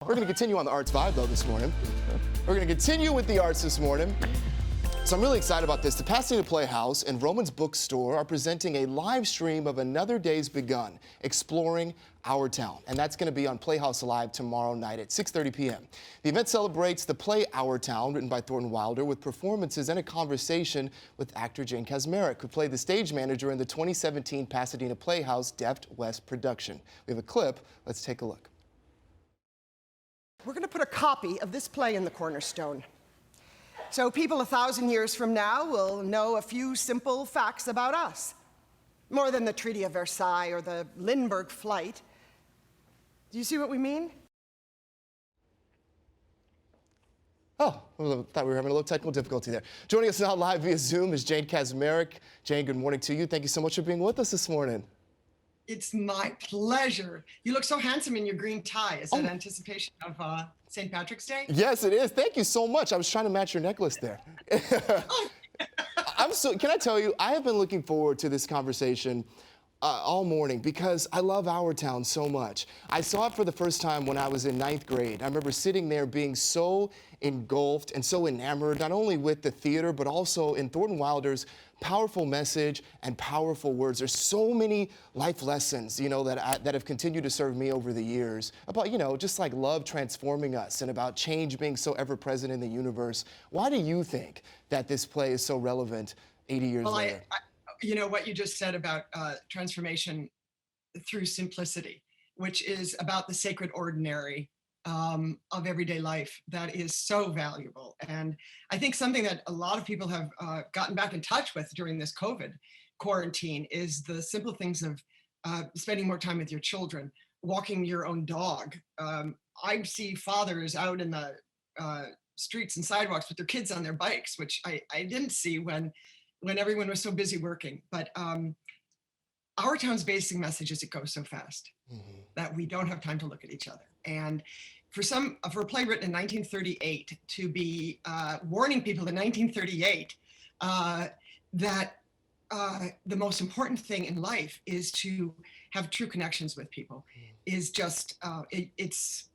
We're going to continue on the arts vibe, though, this morning. We're going to continue with the arts this morning. So I'm really excited about this. The Pasadena Playhouse and Roman's Bookstore are presenting a live stream of Another Day's Begun, exploring our town. And that's going to be on Playhouse Live tomorrow night at 6:30 p.m. The event celebrates the play Our Town, written by Thornton Wilder, with performances and a conversation with actor Jane Kaczmarek, who played the stage manager in the 2017 Pasadena Playhouse Deft West production. We have a clip. Let's take a look. We're going to put a copy of this play in the cornerstone. So people 1,000 years from now will know a few simple facts about us. More than the Treaty of Versailles or the Lindbergh flight. Do you see what we mean? Oh, I thought we were having a little technical difficulty there. Joining us now live via Zoom is Jane Kaczmarek. Jane, good morning to you. Thank you so much for being with us this morning. It's my pleasure. You look so handsome in your green tie. Is that anticipation of St. Patrick's Day? Yes, it is. Thank you so much. I was trying to match your necklace there. Can I tell you, I have been looking forward to this conversation all morning because I love our town so much. I saw it for the first time when I was in 9th grade. I remember sitting there being so engulfed and so enamored, not only with the theater, but also in Thornton Wilder's powerful message and powerful words. There's so many life lessons, that have continued to serve me over the years about, just like love transforming us and about change being so ever present in the universe. Why do you think that this play is so relevant 80 years later? What you just said about transformation through simplicity, which is about the sacred ordinary of everyday life, that is so valuable. And I think something that a lot of people have gotten back in touch with during this COVID quarantine is the simple things of spending more time with your children, walking your own dog. I see fathers out in the streets and sidewalks with their kids on their bikes, which I didn't see when everyone was so busy working. But our town's basic message is it goes so fast that we don't have time to look at each other. And for a play written in 1938 to be warning people in 1938 that the most important thing in life is to have true connections with people is just, it's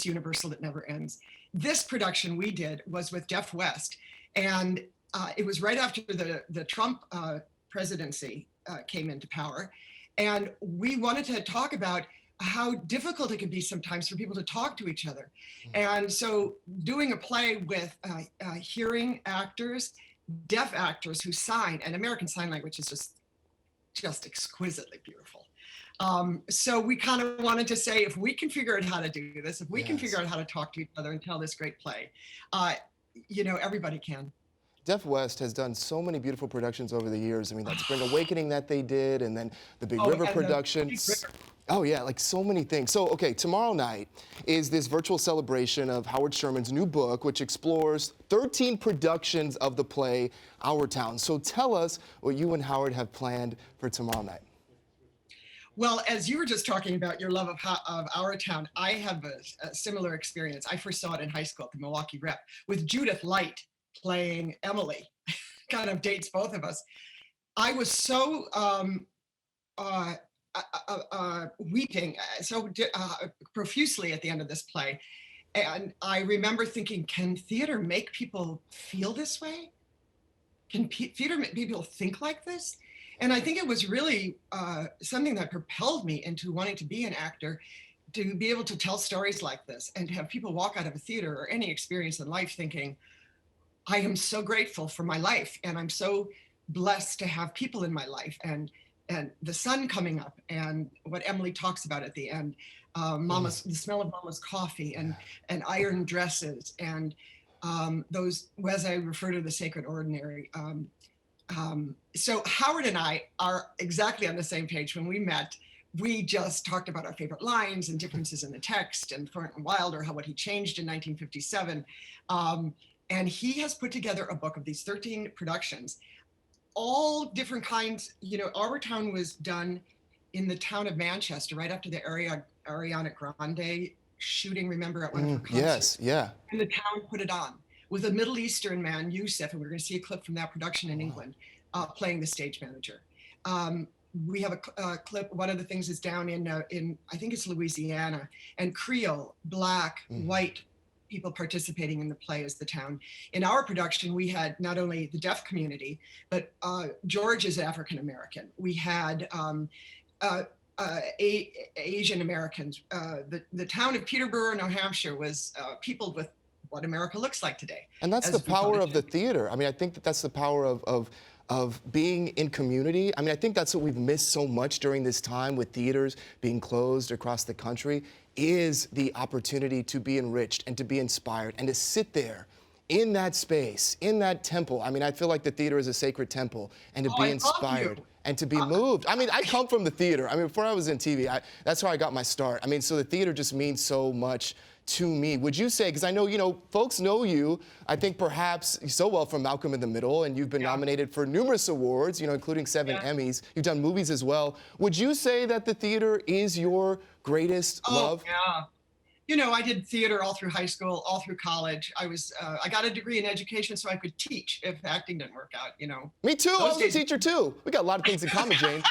universal, it never ends. This production we did was with Deft West, and it was right after the Trump presidency came into power. And we wanted to talk about how difficult it can be sometimes for people to talk to each other. And so doing a play with hearing actors, deaf actors who sign, and American Sign Language is just exquisitely beautiful. So we kind of wanted to say, if we can figure out how to do this, if we can figure out how to talk to each other and tell this great play, everybody can. Deft West has done so many beautiful productions over the years. I mean, that Spring Awakening that they did, and then the Big River productions. Oh yeah, like so many things. So, okay, tomorrow night is this virtual celebration of Howard Sherman's new book, which explores 13 productions of the play Our Town. So tell us what you and Howard have planned for tomorrow night. Well, as you were just talking about your love of Our Town, I have a similar experience. I first saw it in high school at the Milwaukee Rep with Judith Light playing Emily. Kind of dates both of us. I was so weeping so profusely at the end of this play. And I remember thinking, can theater make people feel this way? Can theater make people think like this? And I think it was really something that propelled me into wanting to be an actor, to be able to tell stories like this and to have people walk out of a theater or any experience in life thinking, I am so grateful for my life, and I'm so blessed to have people in my life, and the sun coming up, and what Emily talks about at the end, the smell of Mama's coffee, and iron dresses, and those, as I refer to, the sacred ordinary. So Howard and I are exactly on the same page. When we met, we just talked about our favorite lines and differences in the text, and Thornton Wilder, what he changed in 1957. And he has put together a book of these 13 productions, all different kinds. Our Town was done in the town of Manchester right after the Ariana Grande shooting, remember, at one of her concerts? Yes, yeah. And the town put it on with a Middle Eastern man, Yusuf, and we're going to see a clip from that production in England, playing the stage manager. we have a clip. One of the things is down in I think it's Louisiana, and Creole, Black, white people participating in the play as the town. In our production, we had not only the deaf community, but George is African American. We had Asian Americans. The town of Peterborough, New Hampshire, was peopled with what America looks like today. And that's the power of the theater. I mean, I think that that's the power of being in community. I mean, I think that's what we've missed so much during this time with theaters being closed across the country, is the opportunity to be enriched and to be inspired and to sit there in that space, in that temple. I mean, I feel like the theater is a sacred temple, and to be inspired and to be moved. I mean, I come from the theater. I mean, before I was in TV, that's how I got my start. I mean, so the theater just means so much to me. Would you say, because I know, you know, folks know you, I think perhaps so well from Malcolm in the Middle, and you've been nominated for numerous awards, you know, including 7 Emmys. You've done movies as well. Would you say that the theater is your greatest love? Yeah. You know, I did theater all through high school, all through college. I got a degree in education so I could teach if acting didn't work out, you know. Me too, I was a teacher too. We got a lot of things in common, Jane.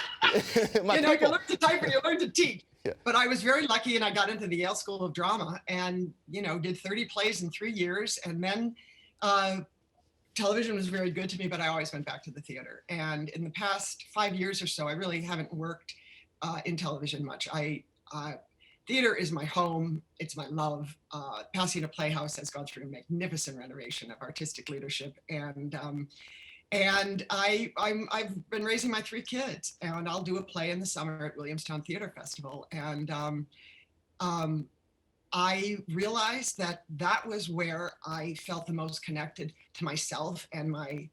You know, you learn to type and you learn to teach. Yeah. But I was very lucky, and I got into the Yale School of Drama and, you know, did 30 plays in 3 years. And then television was very good to me, but I always went back to the theater. And in the past 5 years or so, I really haven't worked in television much. Theater is my home. It's my love. Pasadena Playhouse has gone through a magnificent renovation of artistic leadership. And I've been raising my 3 kids, and I'll do a play in the summer at Williamstown Theater Festival. And I realized that that was where I felt the most connected to myself and my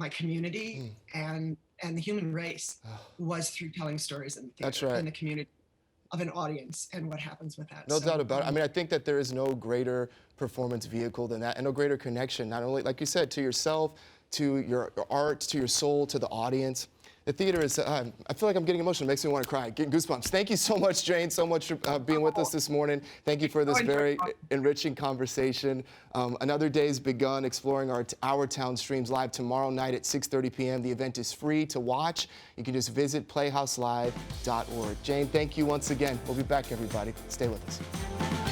community and the human race was through telling stories in the theater. That's right. And the community of an audience and what happens with that. No doubt about it. I mean, I think that there is no greater performance vehicle than that, and no greater connection, not only, like you said, to yourself, to your art, to your soul, to the audience. The theater is, I feel like I'm getting emotional. It makes me want to cry, getting goosebumps. Thank you so much, Jane, so much for being with us this morning. Thank you for this very enriching conversation. Another day's begun exploring our town streams live tomorrow night at 6:30 p.m. The event is free to watch. You can just visit playhouselive.org. Jane, thank you once again. We'll be back, everybody. Stay with us.